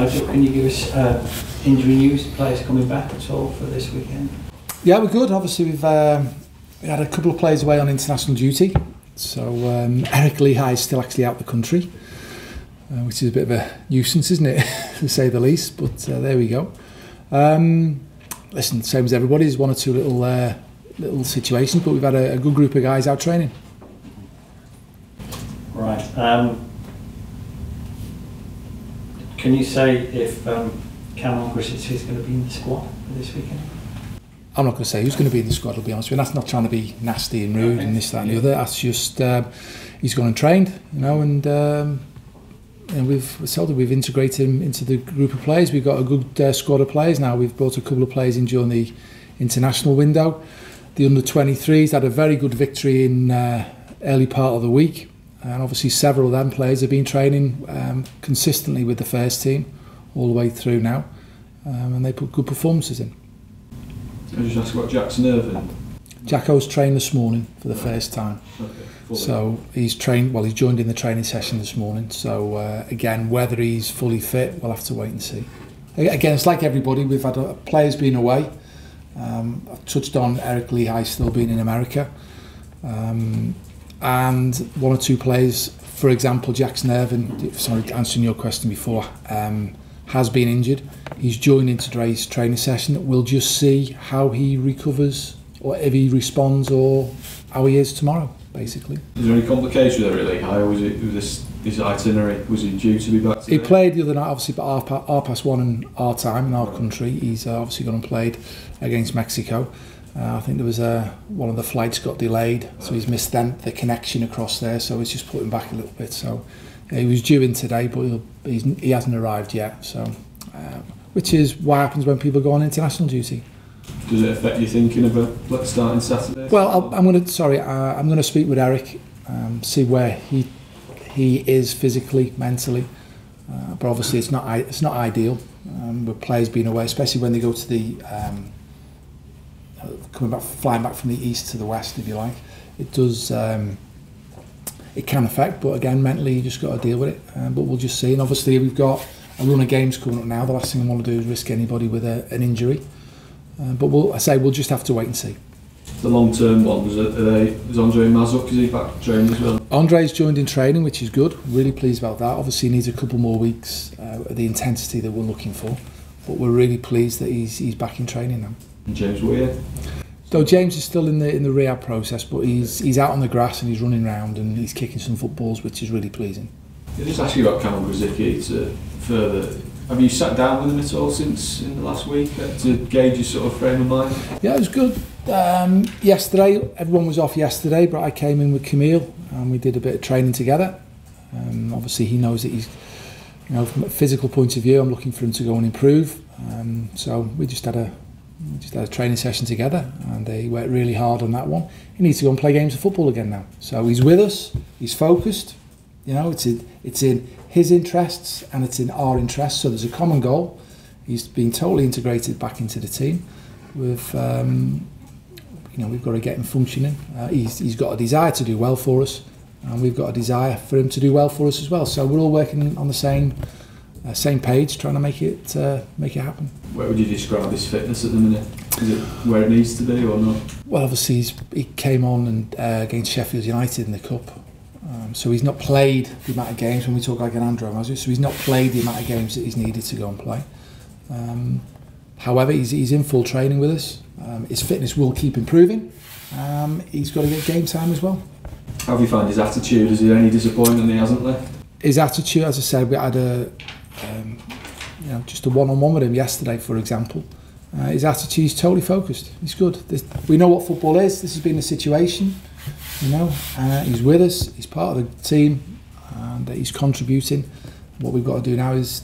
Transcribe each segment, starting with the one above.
Nigel, can you give us injury news, players coming back at all for this weekend? Yeah, we're good. Obviously, we had a couple of players away on international duty. So Eric Lehigh is still actually out the country, which is a bit of a nuisance, isn't it, to say the least. But there we go. Listen, same as everybody, there's one or two little situations, but we've had a good group of guys out training. Right. Can you say if Cameron Grisic is going to be in the squad for this weekend? I'm not going to say who's going to be in the squad, I'll be honest with you. That's not trying to be nasty and rude and this, that and the other. That's just, he's gone and trained, you know, and we've integrated him into the group of players. We've got a good squad of players now. We've brought a couple of players in during the international window. The under-23s had a very good victory in early part of the week. And obviously several of them players have been training consistently with the first team all the way through now. And they put good performances in. I just ask about Jackson Irvine. Jacko's trained this morning for the first time. Okay, so he's trained, well, he's joined in the training session this morning. So again, whether he's fully fit, we'll have to wait and see. Again, it's like everybody, we've had players being away. I've touched on Eric Lehigh still being in America. And one or two players, for example, Jackson Irvine, sorry, answering your question before, has been injured. He's joined in today's training session. We'll just see how he recovers, or if he responds, or how he is tomorrow, basically. Is there any complication there really? How was it with his itinerary? Was he due to be back today? He played the other night, obviously, but half past one in our time, in our country. He's obviously gone and played against Mexico. I think there was one of the flights got delayed, so he's missed the connection across there, so it's just put him back a little bit. So he was due in today, but he hasn't arrived yet. So, which is what happens when people go on international duty. Does it affect your thinking about starting Saturday? Well, I'm going to speak with Eric, see where he is physically, mentally. But obviously, it's not ideal with players being away, especially when they go to the flying back from the east to the west, if you like. It does. It can affect, but again, mentally, you just got to deal with it. But we'll just see. And obviously, we've got a run of games coming up now. The last thing I want to do is risk anybody with an injury. But we'll just have to wait and see. The long-term one, is Andre Mazuk, is he back training as well? Andre's joined in training, which is good. Really pleased about that. Obviously, he needs a couple more weeks at the intensity that we're looking for. But we're really pleased that he's back in training now. And James Weir? So James is still in the rehab process, but he's out on the grass and he's running around and he's kicking some footballs, which is really pleasing. I'll just ask you about Cameron Grisic to further. Have you sat down with him at all since in the last week to gauge your sort of frame of mind? Yeah, it was good. Yesterday, everyone was off yesterday, but I came in with Camille and we did a bit of training together. Obviously, he knows that he's, you know, from a physical point of view, I'm looking for him to go and improve. So we just had a training session together, and he worked really hard on that one. He needs to go and play games of football again now. So he's with us, he's focused. You know, it's in his interests and it's in our interests. So there's a common goal. He's been totally integrated back into the team. We've got to get him functioning. He's got a desire to do well for us, and we've got a desire for him to do well for us as well. So we're all working on the same page, trying to make it happen. Where would you describe his fitness at the minute? Is it where it needs to be or not? Well, obviously he came on against Sheffield United in the cup, so he's not played the amount of games when we talk like an Andre Mazuk. So he's not played the amount of games that he's needed to go and play. However, he's in full training with us. His fitness will keep improving. He's got to get game time as well. How have you found his attitude? Is there any disappointment he hasn't left? His attitude, as I said, we had just a one-on-one with him yesterday, for example. His attitude is totally focused. He's good. We know what football is. This has been the situation, you know. He's with us. He's part of the team, and he's contributing. What we've got to do now is,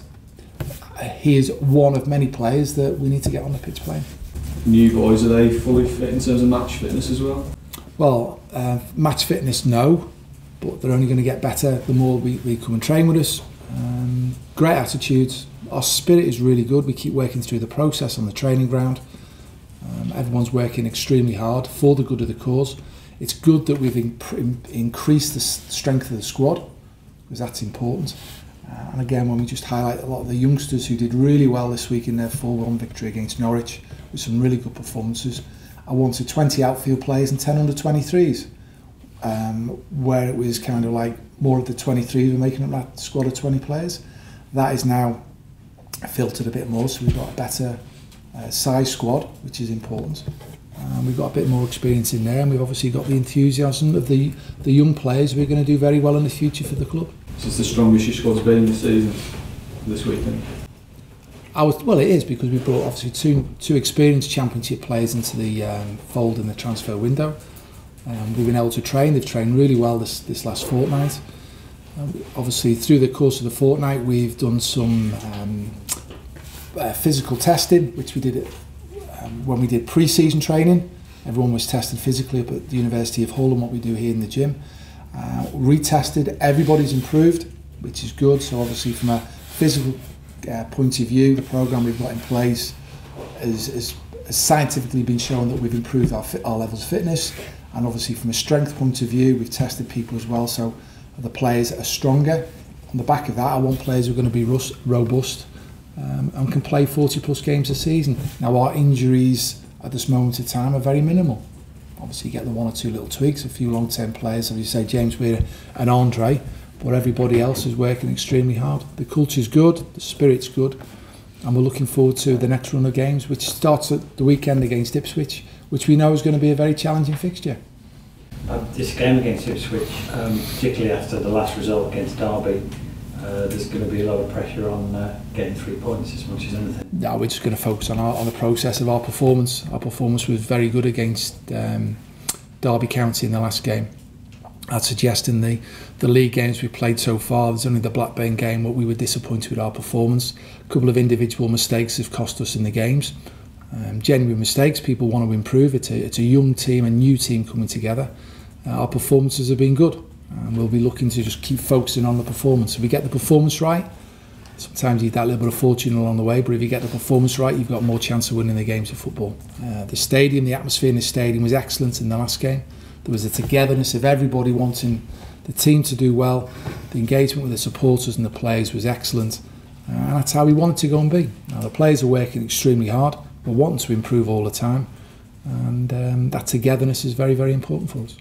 he is one of many players that we need to get on the pitch playing. New boys, are they fully fit in terms of match fitness as well? Well, match fitness, no, but they're only going to get better the more we come and train with us. Great attitudes. Our spirit is really good. We keep working through the process on the training ground. Everyone's working extremely hard for the good of the cause. It's good that we've increased the strength of the squad, because that's important. And again, when we just highlight a lot of the youngsters who did really well this week in their 4-1 victory against Norwich with some really good performances. I wanted 20 outfield players and 10 under 23s, where it was kind of like more of the 23s were making up that squad of 20 players. That is now filtered a bit more, so we've got a better size squad, which is important. We've got a bit more experience in there, and we've obviously got the enthusiasm of the young players who are going to do very well in the future for the club. Is this the strongest your squad's been this season, this weekend? Well, it is, because we brought obviously two experienced Championship players into the fold in the transfer window. We've been able to train. They've trained really well this last fortnight. Obviously, through the course of the fortnight, we've done some physical testing, which we did when we did pre-season training. Everyone was tested physically up at the University of Hull, and what we do here in the gym. Retested, everybody's improved, which is good. So obviously from a physical point of view, the programme we've got in place has scientifically been shown that we've improved our levels of fitness, and obviously from a strength point of view, we've tested people as well, so the players are stronger. On the back of that, I want players who are going to be robust and can play 40 plus games a season. Now, our injuries at this moment in time are very minimal. Obviously you get the one or two little tweaks, a few long-term players, as you say, James Weir and Andre, but everybody else is working extremely hard. The culture's good, the spirit's good, and we're looking forward to the next run of games, which starts at the weekend against Ipswich, which we know is going to be a very challenging fixture. This game against Ipswich, particularly after the last result against Derby, there's going to be a lot of pressure on getting 3 points as much as anything. No, we're just going to focus on the process of our performance. Our performance was very good against Derby County in the last game. I'd suggest in the league games we've played so far, there's only the Blackburn game where we were disappointed with our performance. A couple of individual mistakes have cost us in the games. Genuine mistakes, people want to improve. It's a young team, a new team coming together. Our performances have been good, and we'll be looking to just keep focusing on the performance. If we get the performance right, sometimes you get that little bit of fortune along the way, but if you get the performance right, you've got more chance of winning the games of football. The stadium, the atmosphere in the stadium was excellent in the last game. There was a togetherness of everybody wanting the team to do well. The engagement with the supporters and the players was excellent, and that's how we wanted to go and be. Now, the players are working extremely hard. We're wanting to improve all the time, and that togetherness is very, very important for us.